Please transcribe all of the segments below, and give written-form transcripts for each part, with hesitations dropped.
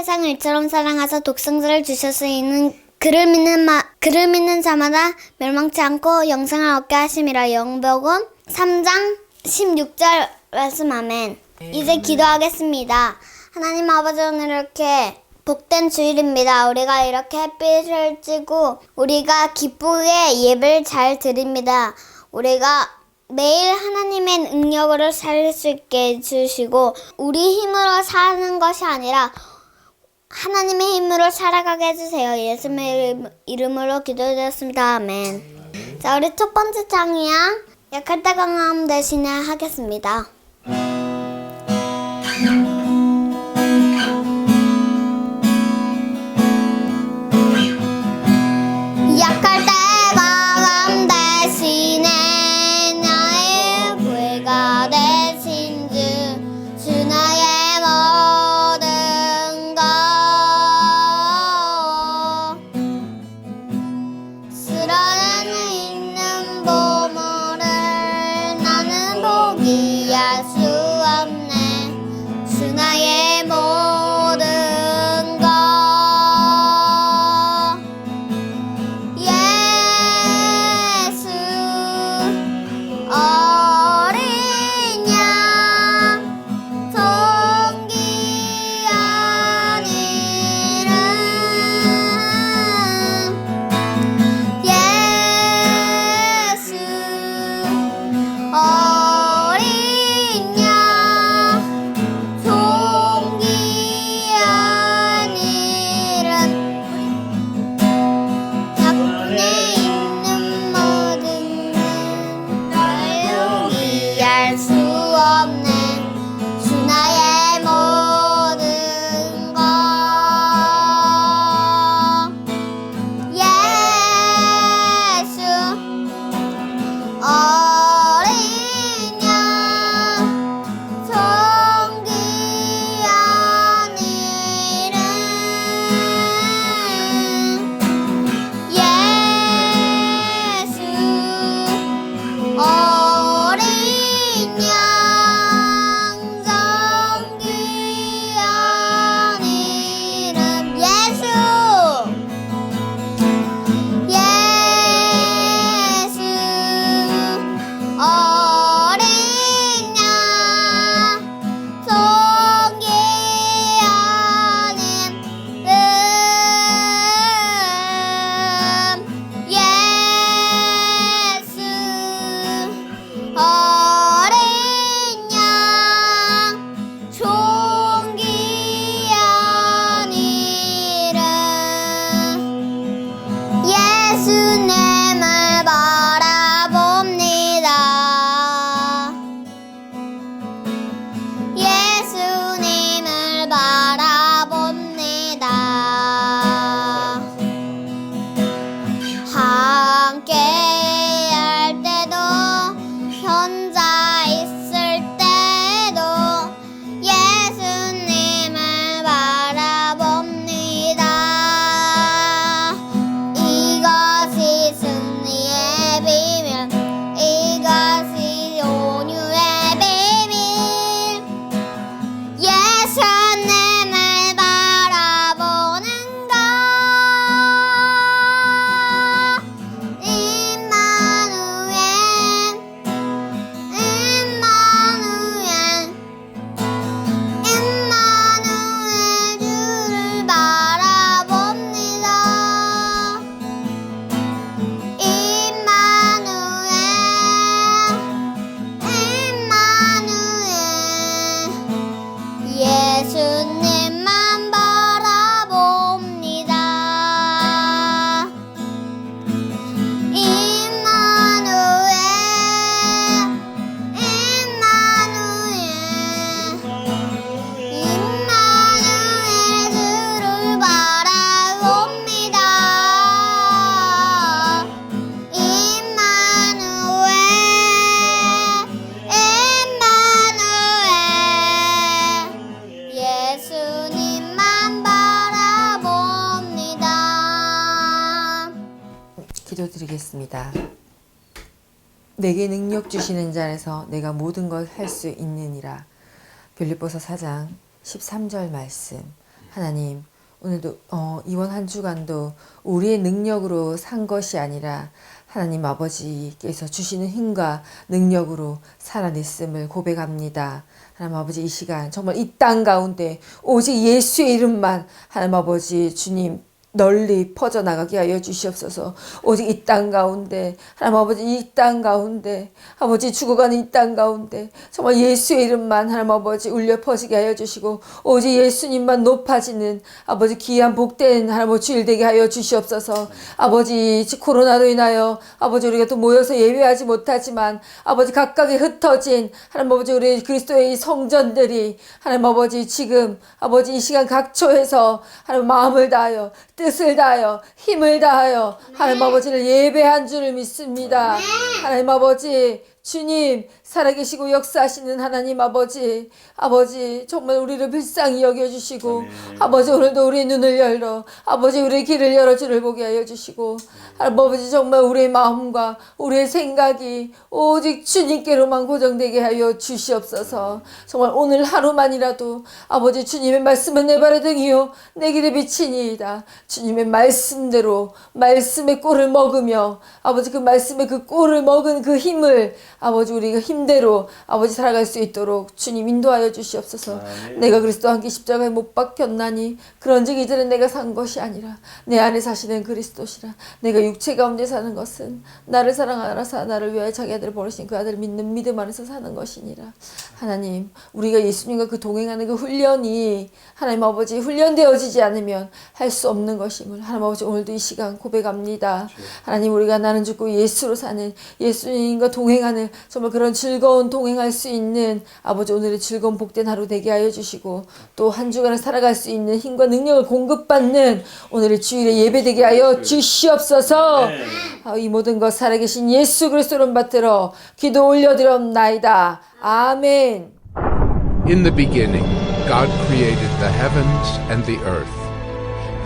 세상을 이처럼 사랑하사 독생자를 주셨으니 그를 믿는 자마다 멸망치 않고 영생을 얻게 하심이라. 영복음 3장 16절 말씀. 아멘. 이제 기도하겠습니다. 하나님 아버지, 오늘 이렇게 복된 주일입니다. 우리가 이렇게 햇빛을 쬐고 우리가 기쁘게 예배를 잘 드립니다. 우리가 매일 하나님의 능력으로 살 수 있게 해주시고 우리 힘으로 사는 것이 아니라 하나님의 힘으로 살아가게 해주세요. 예수님의 이름으로 기도드렸습니다. 아멘. 자, 우리 첫 번째 창이야. 약할 때 강함 대신에 하겠습니다. 약할 때 강함 대신에 나의 구애가 되신 주 나의 모든 것 쓰러져 있는 보물을 나는 포기할 수 없네. 주 나의 모든 것 예수 어린 양 존귀한 이름 예수 어린 양 존귀한 이름 작품에 있는 모든 날 용기할 수 없네. 주 나의 모든 것 예수 어린 양 존귀한 이름 예수 어린 양 존귀한 이름 예수 예수 어린 양 존귀한 이름 예수 어린 양 존귀한 이름 예수님을 바라봅니다. 예수님을 바라봅니다. 함께 할 때도 혼자 있을 때도 예수님을 바라봅니다. 이것이 승리의 비밀, 이것이 온유의 비밀 예수님을 바라보는 것 임마누엘 임마누엘 임마누엘 주를 바라봅니다. 임마누엘 임마누엘 예수님만 바라봅니다. 임마누엘 임마누엘 주를 바라봅니다. 임마누엘 임마누엘 예수님만 바라봅니다. 기도드리겠습니다. 내게 능력 주시는 자 안에서 내가 모든 걸 할 수 있느니라. 빌립보서 4장 13절 말씀. 하나님, 오늘도 이번 한 주간도 우리의 능력으로 산 것이 아니라 하나님 아버지께서 주시는 힘과 능력으로 살아냈음을 고백합니다. 하나님 아버지, 이 시간 정말 이 땅 가운데 오직 예수의 이름만 하나님 아버지 주님 널리 퍼져나가게 하여 주시옵소서. 오직 이 땅 가운데 하나님 아버지, 이 땅 가운데 아버지, 죽어가는 이 땅 가운데 정말 예수의 이름만 하나님 아버지 울려 퍼지게 하여 주시고, 오직 예수님만 높아지는 아버지 귀한 복된 하나님 아버지 주일 되게 하여 주시옵소서. 아버지, 코로나로 인하여 아버지 우리가 또 모여서 예배하지 못하지만 아버지 각각의 흩어진 하나님 아버지 우리 그리스도의 이 성전들이 하나님 아버지 지금 아버지 이 시간 각처에서 하나님 마음을 다하여 뜻을 다하여 힘을 다하여 하나님 아버지를 예배한 줄을 믿습니다. 하나님 아버지 주님, 살아계시고 역사하시는 하나님 아버지, 아버지 정말 우리를 불쌍히 여겨주시고, 아버지 오늘도 우리의 눈을 열어 아버지 우리의 길을 열어 주를 보게 하여 주시고, 아버지 정말 우리의 마음과 우리의 생각이 오직 주님께로만 고정되게 하여 주시옵소서. 정말 오늘 하루만이라도 아버지 주님의 말씀은 내 발의 등이요 내 길의 빛이니이다. 주님의 말씀대로 말씀의 꼴을 먹으며 아버지 그 말씀의 그 꼴을 먹은 그 힘을 아버지 우리가 힘대로 아버지 살아갈 수 있도록 주님 인도하여 주시옵소서. 내가 그리스도와 함께 십자가에 못 박혔나니 그런즉 이제는 내가 산 것이 아니라 내 안에 사시는 그리스도시라. 내가 육체 가운데 사는 것은 나를 사랑하사 나를 위하여 자기 아들을 버리신 그 아들을 믿는 믿음 안에서 사는 것이니라. 하나님, 우리가 예수님과 그 동행하는 그 훈련이 하나님 아버지 훈련되어지지 않으면 할 수 없는 것임을 하나님 아버지 오늘도 이 시간 고백합니다. 하나님, 우리가 나는 죽고 예수로 사는 예수님과 동행하는 정말 그런 즐거운 동행할 수 있는 아버지 오늘의 즐거운 복된 하루 되게 하여 주시고, 또 한 주간을 살아갈 수 있는 힘과 능력을 공급받는 오늘의 주일에 예배되게 하여 주시옵소서. 이 모든 것 살아계신 예수 그리스도를 받들어 기도 올려드렸나이다. 아멘. In the beginning, God created the heavens and the earth.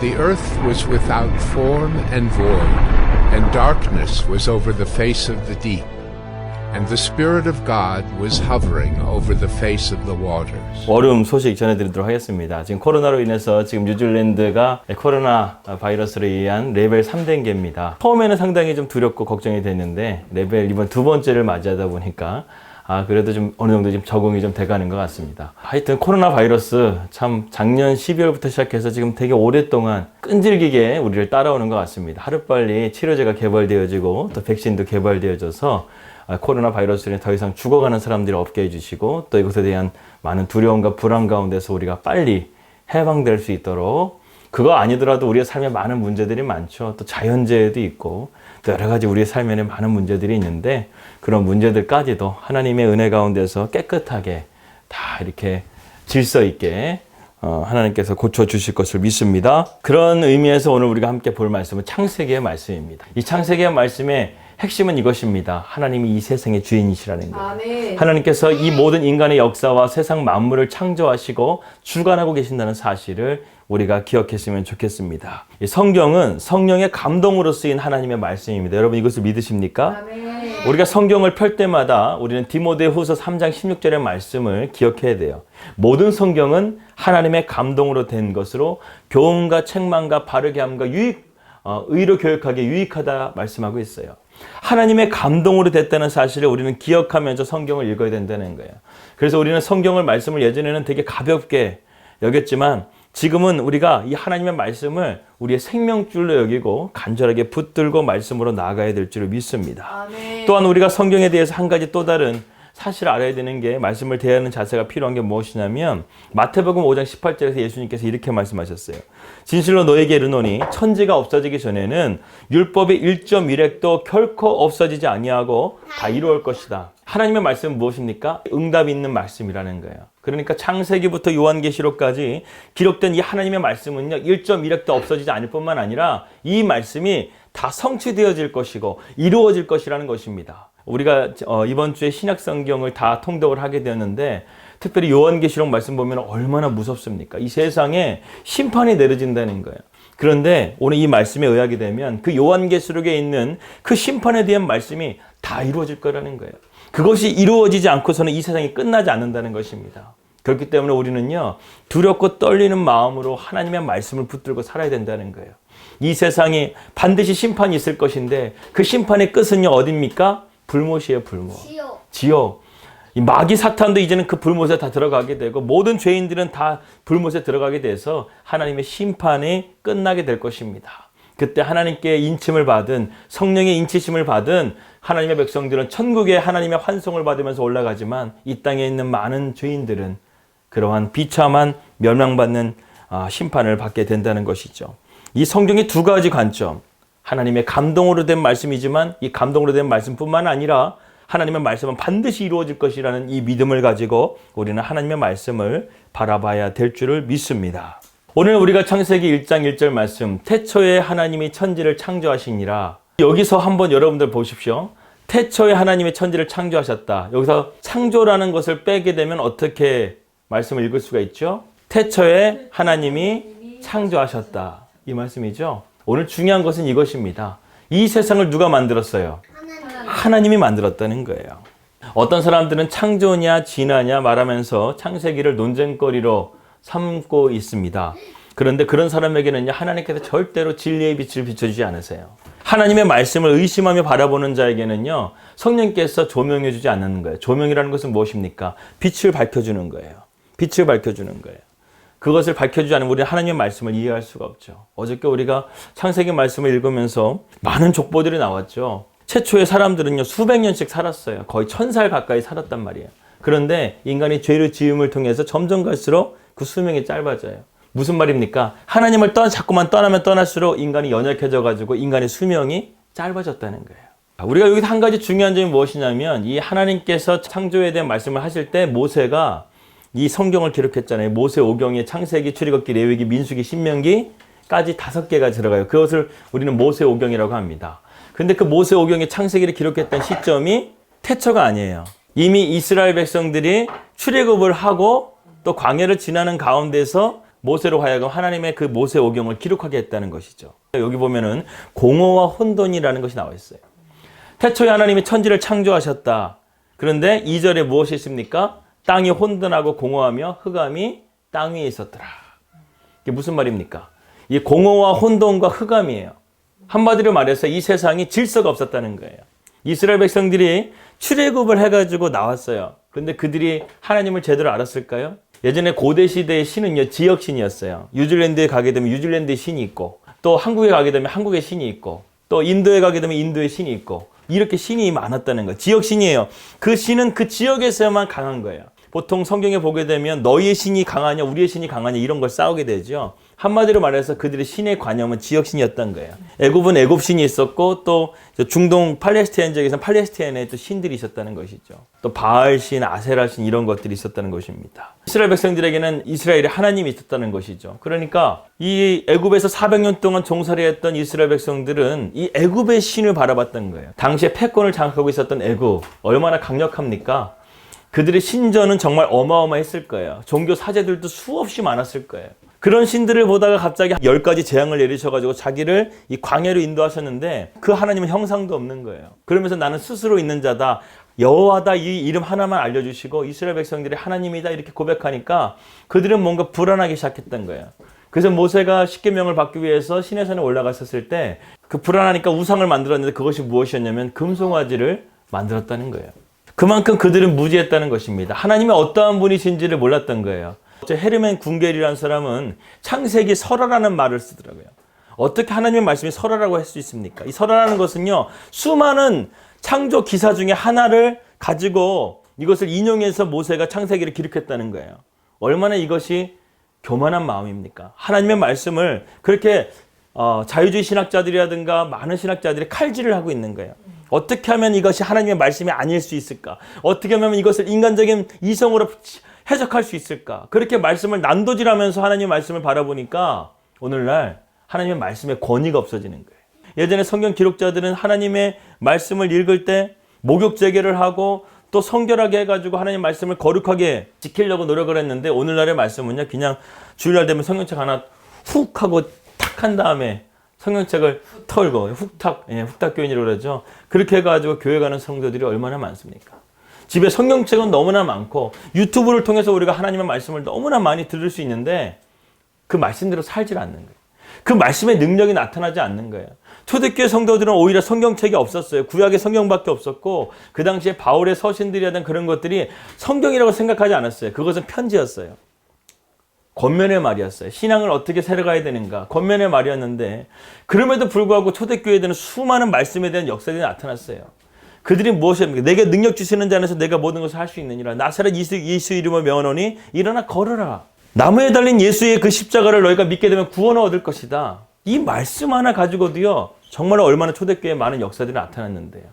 The earth was without form and void, and darkness was over the face of the deep. And the Spirit of God was hovering over the face of the waters. 월요일 소식 전해드리도록 하겠습니다. 지금 코로나로 인해서 지금 뉴질랜드가 코로나 바이러스로 의한 레벨 3단계입니다. 처음에는 상당히 좀 두렵고 걱정이 됐는데 레벨 이번 두 번째를 맞이하다 보니까 그래도 좀 어느 정도 좀 적응이 좀 돼가는 것 같습니다. 하여튼 코로나 바이러스 참 작년 12월부터 시작해서 지금 되게 오랫동안 끈질기게 우리를 따라오는 것 같습니다. 하루빨리 치료제가 개발되어지고 또 백신도 개발되어져서 코로나 바이러스로 더 이상 죽어가는 사람들이 없게 해주시고, 또 이것에 대한 많은 두려움과 불안 가운데서 우리가 빨리 해방될 수 있도록, 그거 아니더라도 우리의 삶에 많은 문제들이 많죠. 또 자연재해도 있고 또 여러 가지 우리의 삶에 많은 문제들이 있는데, 그런 문제들까지도 하나님의 은혜 가운데서 깨끗하게 다 이렇게 질서 있게 하나님께서 고쳐주실 것을 믿습니다. 그런 의미에서 오늘 우리가 함께 볼 말씀은 창세기의 말씀입니다. 이 창세기의 말씀의 핵심은 이것입니다. 하나님이 이 세상의 주인이시라는 거예요. 아멘. 하나님께서 이 모든 인간의 역사와 세상 만물을 창조하시고 주관하고 계신다는 사실을 우리가 기억했으면 좋겠습니다. 이 성경은 성령의 감동으로 쓰인 하나님의 말씀입니다. 여러분 이것을 믿으십니까? 아멘. 우리가 성경을 펼 때마다 우리는 디모데후서 3장 16절의 말씀을 기억해야 돼요. 모든 성경은 하나님의 감동으로 된 것으로 교훈과 책망과 바르게 함과 의로 교육하기에 유익하다 말씀하고 있어요. 하나님의 감동으로 됐다는 사실을 우리는 기억하면서 성경을 읽어야 된다는 거예요. 그래서 우리는 성경을 말씀을 예전에는 되게 가볍게 여겼지만 지금은 우리가 이 하나님의 말씀을 우리의 생명줄로 여기고 간절하게 붙들고 말씀으로 나아가야 될 줄을 믿습니다. 아멘. 또한 우리가 성경에 대해서 한 가지 또 다른 사실 알아야 되는 게, 말씀을 대하는 자세가 필요한 게 무엇이냐면 마태복음 5장 18절에서 예수님께서 이렇게 말씀하셨어요. 진실로 너에게 이르노니 천지가 없어지기 전에는 율법의 1.1획도 결코 없어지지 아니하고 다 이루어질 것이다. 하나님의 말씀은 무엇입니까? 응답 있는 말씀이라는 거예요. 그러니까 창세기부터 요한계시록까지 기록된 이 하나님의 말씀은요, 1.1획도 없어지지 않을 뿐만 아니라 이 말씀이 다 성취되어질 것이고 이루어질 것이라는 것입니다. 우리가 이번 주에 신약 성경을 다 통독을 하게 되었는데, 특별히 요한계시록 말씀 보면 얼마나 무섭습니까? 이 세상에 심판이 내려진다는 거예요. 그런데 오늘 이 말씀에 의하게 되면 그 요한계시록에 있는 그 심판에 대한 말씀이 다 이루어질 거라는 거예요. 그것이 이루어지지 않고서는 이 세상이 끝나지 않는다는 것입니다. 그렇기 때문에 우리는요, 두렵고 떨리는 마음으로 하나님의 말씀을 붙들고 살아야 된다는 거예요. 이 세상에 반드시 심판이 있을 것인데 그 심판의 끝은요, 어딥니까? 불못이에요, 불못. 지옥. 이 마귀 사탄도 이제는 그 불못에 다 들어가게 되고 모든 죄인들은 다 불못에 들어가게 돼서 하나님의 심판이 끝나게 될 것입니다. 그때 하나님께 인침을 받은, 성령의 인치심을 받은 하나님의 백성들은 천국에 하나님의 환송을 받으면서 올라가지만 이 땅에 있는 많은 죄인들은 그러한 비참한 멸망받는 심판을 받게 된다는 것이죠. 이 성경의 두 가지 관점, 하나님의 감동으로 된 말씀이지만 이 감동으로 된 말씀뿐만 아니라 하나님의 말씀은 반드시 이루어질 것이라는 이 믿음을 가지고 우리는 하나님의 말씀을 바라봐야 될 줄을 믿습니다. 오늘 우리가 창세기 1장 1절 말씀, 태초에 하나님이 천지를 창조하시니라. 여기서 한번 여러분들 보십시오. 태초에 하나님이 천지를 창조하셨다. 여기서 창조라는 것을 빼게 되면 어떻게 말씀을 읽을 수가 있죠? 태초에 하나님이 창조하셨다. 이 말씀이죠. 오늘 중요한 것은 이것입니다. 이 세상을 누가 만들었어요? 하나님이 만들었다는 거예요. 어떤 사람들은 창조냐 진화냐 말하면서 창세기를 논쟁거리로 삼고 있습니다. 그런데 그런 사람에게는 하나님께서 절대로 진리의 빛을 비춰주지 않으세요. 하나님의 말씀을 의심하며 바라보는 자에게는요, 성령께서 조명해 주지 않는 거예요. 조명이라는 것은 무엇입니까? 빛을 밝혀주는 거예요. 빛을 밝혀주는 거예요. 그것을 밝혀주지 않으면 우리는 하나님의 말씀을 이해할 수가 없죠. 어저께 우리가 창세기 말씀을 읽으면서 많은 족보들이 나왔죠. 최초의 사람들은요, 수백 년씩 살았어요. 거의 1000살 가까이 살았단 말이에요. 그런데 인간이 죄를 지음을 통해서 점점 갈수록 그 수명이 짧아져요. 무슨 말입니까? 하나님을 자꾸만 떠나면 떠날수록 인간이 연약해져 가지고 인간의 수명이 짧아졌다는 거예요. 우리가 여기서 한 가지 중요한 점이 무엇이냐면 이 하나님께서 창조에 대한 말씀을 하실 때 모세가 이 성경을 기록했잖아요. 모세 오경에 창세기, 출애굽기, 레위기, 민수기, 신명기까지 5개가 들어가요. 그것을 우리는 모세 오경이라고 합니다. 근데 그 모세 오경의 창세기를 기록했던 시점이 태초가 아니에요. 이미 이스라엘 백성들이 출애굽을 하고 또 광야를 지나는 가운데서 모세로 하여금 하나님의 그 모세 오경을 기록하게 했다는 것이죠. 여기 보면은 공허와 혼돈이라는 것이 나와 있어요. 태초에 하나님이 천지를 창조하셨다. 그런데 2절에 무엇이 있습니까? 땅이 혼돈하고 공허하며 흑암이 땅 위에 있었더라. 이게 무슨 말입니까? 이 공허와 혼돈과 흑암이에요. 한마디로 말해서 이 세상이 질서가 없었다는 거예요. 이스라엘 백성들이 출애굽을 해가지고 나왔어요. 그런데 그들이 하나님을 제대로 알았을까요? 예전에 고대 시대의 신은요, 지역신이었어요. 뉴질랜드에 가게 되면 뉴질랜드의 신이 있고, 또 한국에 가게 되면 한국의 신이 있고, 또 인도에 가게 되면 인도의 신이 있고, 이렇게 신이 많았다는 거예요. 지역신이에요. 그 신은 그 지역에서만 강한 거예요. 보통 성경에 보게 되면 너희의 신이 강하냐, 우리의 신이 강하냐 이런 걸 싸우게 되죠. 한마디로 말해서 그들의 신의 관념은 지역신이었던 거예요. 애굽은 애굽신이 있었고 또 중동 팔레스타인 지역에서는 팔레스타인의 또 신들이 있었다는 것이죠. 또 바알신, 아세라신 이런 것들이 있었다는 것입니다. 이스라엘 백성들에게는 이스라엘의 하나님이 있었다는 것이죠. 그러니까 이 애굽에서 400년 동안 종살이 했던 이스라엘 백성들은 이 애굽의 신을 바라봤던 거예요. 당시에 패권을 장악하고 있었던 애굽 얼마나 강력합니까? 그들의 신전은 정말 어마어마했을 거예요. 종교 사제들도 수없이 많았을 거예요. 그런 신들을 보다가 갑자기 10가지 재앙을 내리셔가지고 자기를 이 광야로 인도하셨는데 그 하나님은 형상도 없는 거예요. 그러면서 나는 스스로 있는 자다. 여호와다 이 이름 하나만 알려주시고 이스라엘 백성들이 하나님이다 이렇게 고백하니까 그들은 뭔가 불안하기 시작했던 거예요. 그래서 모세가 십계명을 받기 위해서 시내산에 올라갔었을 때 그 불안하니까 우상을 만들었는데 그것이 무엇이었냐면 금송아지를 만들었다는 거예요. 그만큼 그들은 무지했다는 것입니다. 하나님이 어떠한 분이신지를 몰랐던 거예요. 헤르멘 궁겔이라는 사람은 창세기 설화라는 말을 쓰더라고요. 어떻게 하나님의 말씀이 설화라고 할 수 있습니까? 이 설화라는 것은요, 수많은 창조 기사 중에 하나를 가지고 이것을 인용해서 모세가 창세기를 기록했다는 거예요. 얼마나 이것이 교만한 마음입니까? 하나님의 말씀을 그렇게 자유주의 신학자들이라든가 많은 신학자들이 칼질을 하고 있는 거예요. 어떻게 하면 이것이 하나님의 말씀이 아닐 수 있을까? 어떻게 하면 이것을 인간적인 이성으로 해석할 수 있을까? 그렇게 말씀을 난도질하면서 하나님의 말씀을 바라보니까 오늘날 하나님의 말씀의 권위가 없어지는 거예요. 예전에 성경 기록자들은 하나님의 말씀을 읽을 때 목욕 재개를 하고 또 성결하게 해가지고 하나님의 말씀을 거룩하게 지키려고 노력을 했는데 오늘날의 말씀은요, 그냥 주일날 되면 성경책 하나 훅 하고 탁 한 다음에 성경책을 털고 훅탁 교인이라고 그러죠. 그렇게 해가지고 교회 가는 성도들이 얼마나 많습니까? 집에 성경책은 너무나 많고 유튜브를 통해서 우리가 하나님의 말씀을 너무나 많이 들을 수 있는데 그 말씀대로 살질 않는 거예요. 그 말씀의 능력이 나타나지 않는 거예요. 초대교회 성도들은 오히려 성경책이 없었어요. 구약의 성경밖에 없었고 그 당시에 바울의 서신들이라든 그런 것들이 성경이라고 생각하지 않았어요. 그것은 편지였어요. 권면의 말이었어요. 신앙을 어떻게 살아가야 되는가. 권면의 말이었는데 그럼에도 불구하고 초대교회들은 수많은 말씀에 대한 역사들이 나타났어요. 그들이 무엇입니까? 내게 능력 주시는 자 안에서 내가 모든 것을 할 수 있느니라. 나사렛 예수 이름을 명하노니 일어나 걸으라. 나무에 달린 예수의 그 십자가를 너희가 믿게 되면 구원을 얻을 것이다. 이 말씀 하나 가지고도요. 정말 얼마나 초대교회에 많은 역사들이 나타났는데요.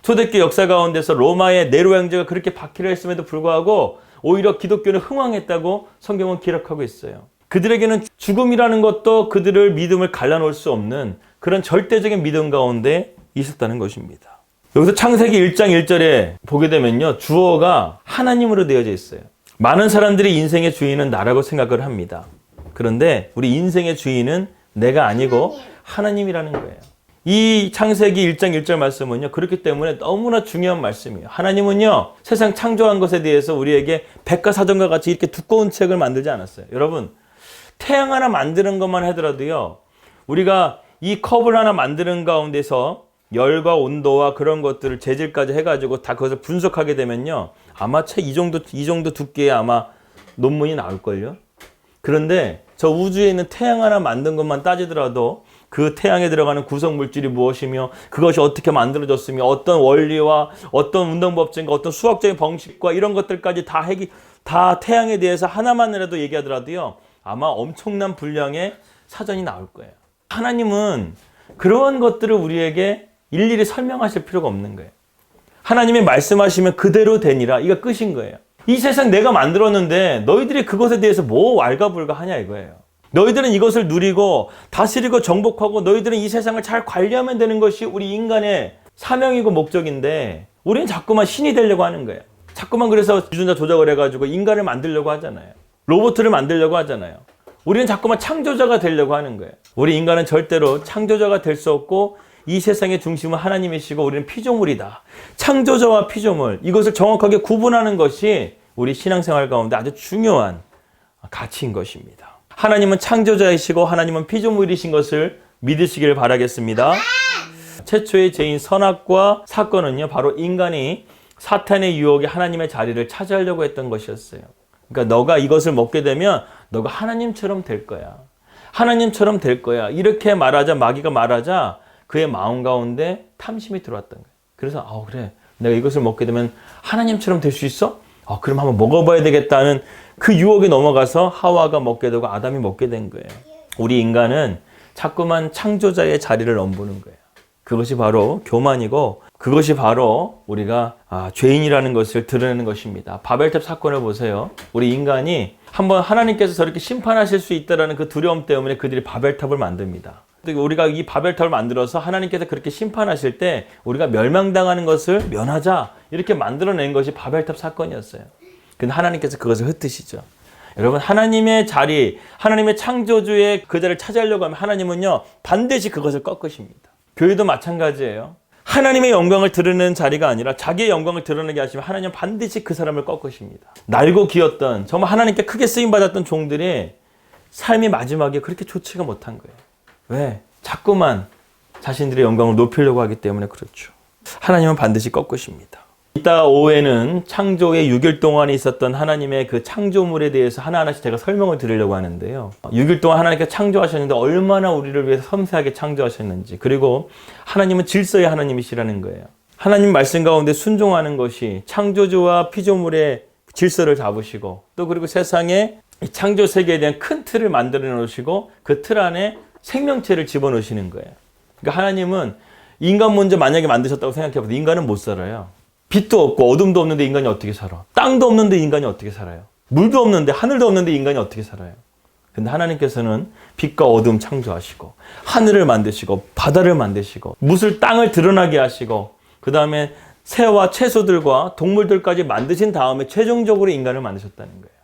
초대교회 역사 가운데서 로마의 네로 형제가 그렇게 박해를 했음에도 불구하고 오히려 기독교는 흥왕했다고 성경은 기록하고 있어요. 그들에게는 죽음이라는 것도 그들을 믿음을 갈라놓을 수 없는 그런 절대적인 믿음 가운데 있었다는 것입니다. 여기서 창세기 1장 1절에 보게 되면요. 주어가 하나님으로 되어져 있어요. 많은 사람들이 인생의 주인은 나라고 생각을 합니다. 그런데 우리 인생의 주인은 내가 아니고 하나님이라는 거예요. 이 창세기 1장 1절 말씀은요. 그렇기 때문에 너무나 중요한 말씀이에요. 하나님은요. 세상 창조한 것에 대해서 우리에게 백과사전과 같이 이렇게 두꺼운 책을 만들지 않았어요. 여러분 태양 하나 만드는 것만 하더라도요. 우리가 이 컵을 하나 만드는 가운데서 열과 온도와 그런 것들을 재질까지 해가지고 다 그것을 분석하게 되면요. 아마 책 이 정도 두께의 아마 논문이 나올걸요. 그런데 저 우주에 있는 태양 하나 만든 것만 따지더라도 그 태양에 들어가는 구성 물질이 무엇이며 그것이 어떻게 만들어졌으며 어떤 원리와 어떤 운동법칙과 어떤 수학적인 방식과 이런 것들까지 다 태양에 대해서 하나만이라도 얘기하더라도요. 아마 엄청난 분량의 사전이 나올 거예요. 하나님은 그러한 것들을 우리에게 일일이 설명하실 필요가 없는 거예요. 하나님이 말씀하시면 그대로 되니라. 이거 끝인 거예요. 이 세상 내가 만들었는데 너희들이 그것에 대해서 뭐 왈가불가 하냐 이거예요. 너희들은 이것을 누리고 다스리고 정복하고 너희들은 이 세상을 잘 관리하면 되는 것이 우리 인간의 사명이고 목적인데 우리는 자꾸만 신이 되려고 하는 거예요. 자꾸만 그래서 유전자 조작을 해가지고 인간을 만들려고 하잖아요. 로봇을 만들려고 하잖아요. 우리는 자꾸만 창조자가 되려고 하는 거예요. 우리 인간은 절대로 창조자가 될 수 없고 이 세상의 중심은 하나님이시고 우리는 피조물이다. 창조자와 피조물 이것을 정확하게 구분하는 것이 우리 신앙생활 가운데 아주 중요한 가치인 것입니다. 하나님은 창조자이시고 하나님은 피조물이신 것을 믿으시길 바라겠습니다. 최초의 죄인 선악과 사건은요. 바로 인간이 사탄의 유혹에 하나님의 자리를 차지하려고 했던 것이었어요. 그러니까 너가 이것을 먹게 되면 너가 하나님처럼 될 거야. 하나님처럼 될 거야. 이렇게 말하자 마귀가 말하자 그의 마음 가운데 탐심이 들어왔던 거예요. 그래서 그래 내가 이것을 먹게 되면 하나님처럼 될 수 있어? 그럼 한번 먹어봐야 되겠다는 그 유혹에 넘어가서 하와가 먹게 되고 아담이 먹게 된 거예요. 우리 인간은 자꾸만 창조자의 자리를 넘보는 거예요. 그것이 바로 교만이고 그것이 바로 우리가 죄인이라는 것을 드러내는 것입니다. 바벨탑 사건을 보세요. 우리 인간이 한번 하나님께서 저렇게 심판하실 수 있다는 그 두려움 때문에 그들이 바벨탑을 만듭니다. 우리가 이 바벨탑을 만들어서 하나님께서 그렇게 심판하실 때 우리가 멸망당하는 것을 면하자 이렇게 만들어낸 것이 바벨탑 사건이었어요. 근데 하나님께서 그것을 흩으시죠. 여러분 하나님의 자리, 하나님의 창조주의 그 자리를 차지하려고 하면 하나님은요 반드시 그것을 꺾으십니다. 교회도 마찬가지예요. 하나님의 영광을 드러내는 자리가 아니라 자기의 영광을 드러내게 하시면 하나님은 반드시 그 사람을 꺾으십니다. 날고 기었던 정말 하나님께 크게 쓰임받았던 종들이 삶이 마지막에 그렇게 좋지가 못한 거예요. 왜? 자꾸만 자신들의 영광을 높이려고 하기 때문에 그렇죠. 하나님은 반드시 꺾으십니다. 이따 오후에는 창조의 6일 동안 있었던 하나님의 그 창조물에 대해서 하나하나씩 제가 설명을 드리려고 하는데요. 6일 동안 하나님께서 창조하셨는데 얼마나 우리를 위해서 섬세하게 창조하셨는지 그리고 하나님은 질서의 하나님이시라는 거예요. 하나님 말씀 가운데 순종하는 것이 창조주와 피조물의 질서를 잡으시고 또 그리고 세상에 창조 세계에 대한 큰 틀을 만들어 놓으시고 그 틀 안에 생명체를 집어넣으시는 거예요. 그러니까 하나님은 인간 먼저 만약에 만드셨다고 생각해봐도 인간은 못 살아요. 빛도 없고 어둠도 없는데 인간이 어떻게 살아? 땅도 없는데 인간이 어떻게 살아요? 물도 없는데 하늘도 없는데 인간이 어떻게 살아요? 근데 하나님께서는 빛과 어둠 창조하시고 하늘을 만드시고 바다를 만드시고 무술 땅을 드러나게 하시고 그 다음에 새와 채소들과 동물들까지 만드신 다음에 최종적으로 인간을 만드셨다는 거예요.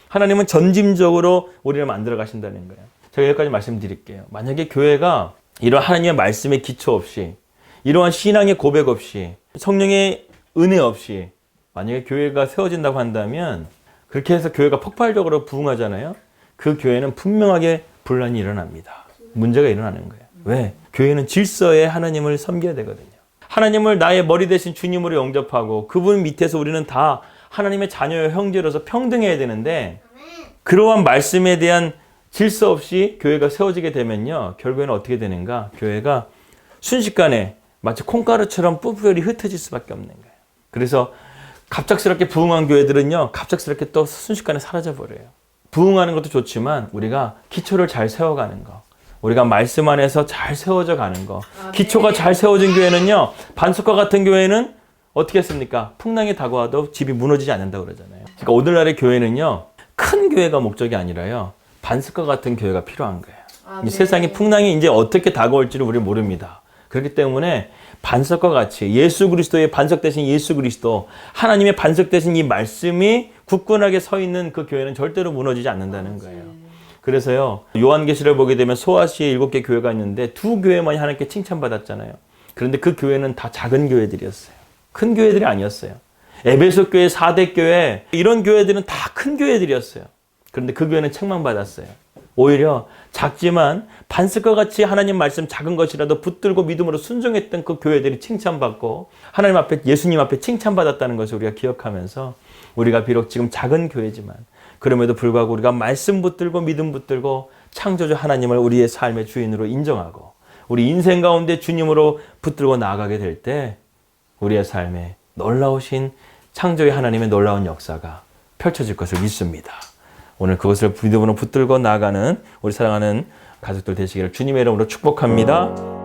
하나님은 전짐적으로 우리를 만들어 가신다는 거예요. 제가 여기까지 말씀드릴게요. 만약에 교회가 이런 하나님의 말씀의 기초 없이 이러한 신앙의 고백 없이 성령의 은혜 없이 만약에 교회가 세워진다고 한다면 그렇게 해서 교회가 폭발적으로 부흥하잖아요. 그 교회는 분명하게 분란이 일어납니다. 문제가 일어나는 거예요. 왜? 교회는 질서에 하나님을 섬겨야 되거든요. 하나님을 나의 머리 대신 주님으로 영접하고 그분 밑에서 우리는 다 하나님의 자녀의 형제로서 평등해야 되는데 그러한 말씀에 대한 질서 없이 교회가 세워지게 되면요. 결국에는 어떻게 되는가? 교회가 순식간에 마치 콩가루처럼 뿌리들이 흩어질 수밖에 없는 거예요. 그래서 갑작스럽게 부흥한 교회들은요. 갑작스럽게 또 순식간에 사라져버려요. 부흥하는 것도 좋지만 우리가 기초를 잘 세워가는 거. 우리가 말씀 안에서 잘 세워져 가는 거. 기초가 잘 세워진 교회는요. 반석과 같은 교회는 어떻게 했습니까? 풍랑이 다가와도 집이 무너지지 않는다고 그러잖아요. 그러니까 오늘날의 교회는요. 큰 교회가 목적이 아니라요. 반석과 같은 교회가 필요한 거예요. 이 세상에 풍랑이 이제 어떻게 다가올지를 우리는 모릅니다. 그렇기 때문에 반석과 같이 예수 그리스도의 반석 대신 예수 그리스도, 하나님의 반석 대신 이 말씀이 굳건하게 서 있는 그 교회는 절대로 무너지지 않는다는 거예요. 그래서요, 요한계시를 보게 되면 소아시에 7개 교회가 있는데 2교회만이 하나님께 칭찬받았잖아요. 그런데 그 교회는 다 작은 교회들이었어요. 큰 교회들이 아니었어요. 에베소 교회, 4대 교회, 이런 교회들은 다 큰 교회들이었어요. 그런데 그 교회는 책망받았어요. 오히려 작지만 반석과 같이 하나님 말씀 작은 것이라도 붙들고 믿음으로 순종했던 그 교회들이 칭찬받고 하나님 앞에, 예수님 앞에 칭찬받았다는 것을 우리가 기억하면서 우리가 비록 지금 작은 교회지만 그럼에도 불구하고 우리가 말씀 붙들고 믿음 붙들고 창조주 하나님을 우리의 삶의 주인으로 인정하고 우리 인생 가운데 주님으로 붙들고 나아가게 될 때 우리의 삶에 놀라우신 창조의 하나님의 놀라운 역사가 펼쳐질 것을 믿습니다. 오늘 그것을 믿음으로 붙들고 나아가는 우리 사랑하는 가족들 되시기를 주님의 이름으로 축복합니다.